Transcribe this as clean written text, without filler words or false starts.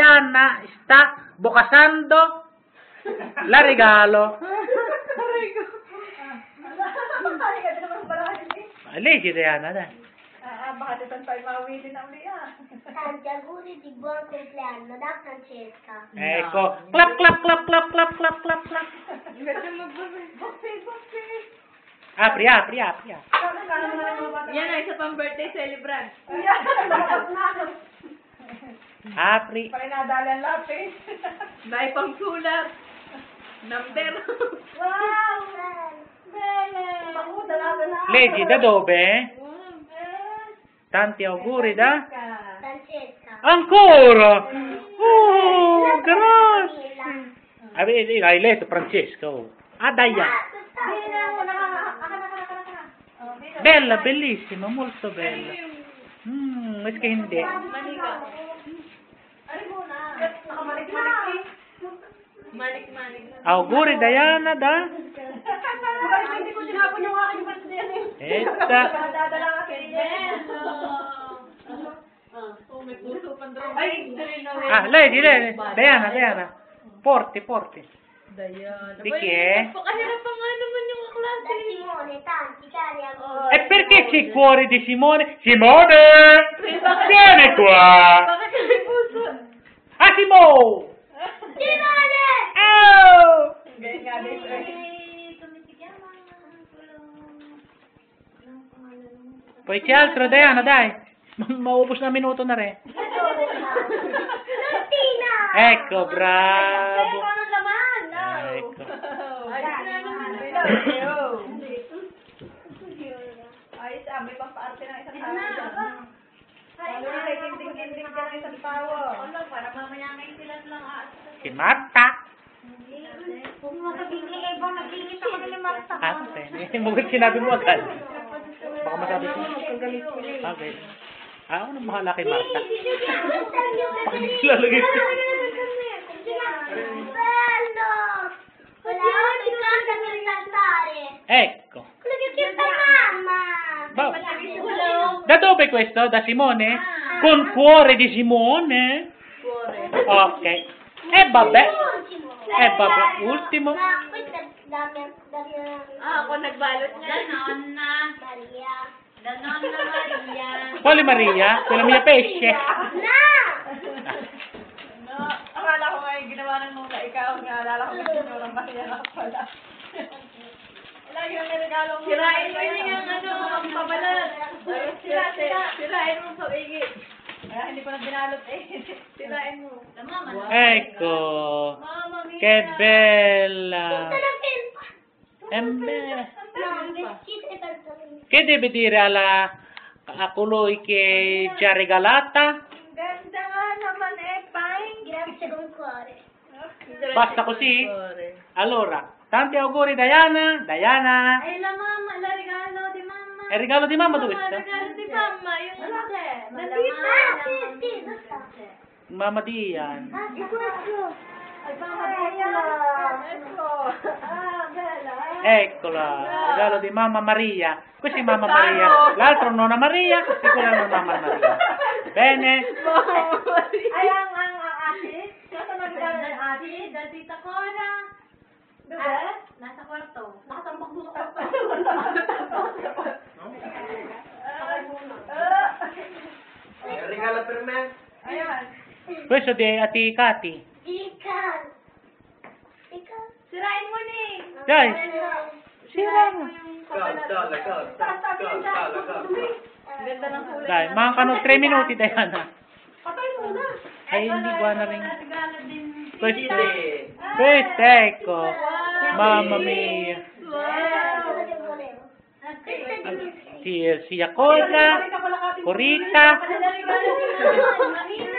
Diana sta bucasando la regalo. Leggi Diana, dai. Baka naman tayo mawili na uli Tanti auguri di buon compleanno da Francesca. Ecco, clap clap clap clap clap clap clap clap. Apri. Yan ay isa pang birthday celebrant. Apri. Parinadalan lapis. May pang sulat. Number. Wow! Leggi da dove? Tanti auguri da? Francesca. Ancora! Oh, grazie! Hai letto Francesca? Oh. Ah, dai. Bella, bellissima, molto bella. Mas che hindi. Manika. Manik. Auguri Diana da? Hindi ko sinapon yung aking birthday. Etta. Nadadala ka kay Oh, may puso pandro. Ay, Ah, leggi. Diana. Porti. Diana. Di chi è? Pakahirap pa nga naman yung Da klase. Simone, tanti cari auguri. E perché c'è il cuore di Simone? Simone! Vieni qua! Bakit may puso? Ah, Simone! Simone! Oh! Ganyan nga din. Poi c'è altro, Diana, dai. Maubos na minuto na rin. Martina! Ecco, bravo. Ano laman? Ecco. Ayos may pampaarte ng isang tao. Ano na kay ding-ding ka ng isang tao. Para mamaya ngayon sila lang Si Marta. Kung makabigli, Ebong, nagkikita ko ni Marta. Ah, okay. Mugat sinabi mo agad. Baka masabi ko. Okay. Ah, ano mahala kay Marta? Lalagay ko. Bello! Wala ko di casa per saltare. Ecco. Quello che chiede mamma. Da dove questo? Da Simone? Con cuore di Simone? Ok. E vabbè. Ultimo. Ma questa è da mia Ako nagbalot niya. Maria. Quale Maria? Quella mia pesce? No! No, akala ko nga yung ginawa ng nuna ikaw. Naalala ko yung ginawa ng Maria na pala. Lagi yung niregalo mo. Sirain mo yung ang pabalat. Sirain mo sa igi. Hindi pa na binalot Sirain mo. Ecco. Che bella. No, vestito e pantaloni. Che deve dire a colui che ci ha regalata? Ganda nga naman Pine. Grazie con cuore. Basta così? Allora, tanti auguri Diana. Diana. Ay, la mamma, la regalo di mamma. E il regalo di mamma dove Mamma, sta? regalo di mamma. Yung Nandito. Ah, sì, lo sta. Mamma Dian. Ah, di questo. Ay, mamma, ecco. Bella. Eccola, regalo di mamma Maria. Questa è mamma Maria. L'altro nonna Maria e quella non mamma Maria. Bene? Ay, ang ate. Saan ang regalo ng ate? Dal tita Cora. Diba? Nasa kwarto. Nakatambak mo sa kwarto. Regalo per me? Ayan. Questo di Ati Kati. Ikan. Sirain mo ni. Dai, sira mo. Cala. Ganda ng kulay. Dai, mancano 3 minuti Diana. Patay muna. Ay, hindi ko na rin. Regalo din. Questo, Sì. questo ecco. Mamma mia. Sia cosa, corita. Regalo din.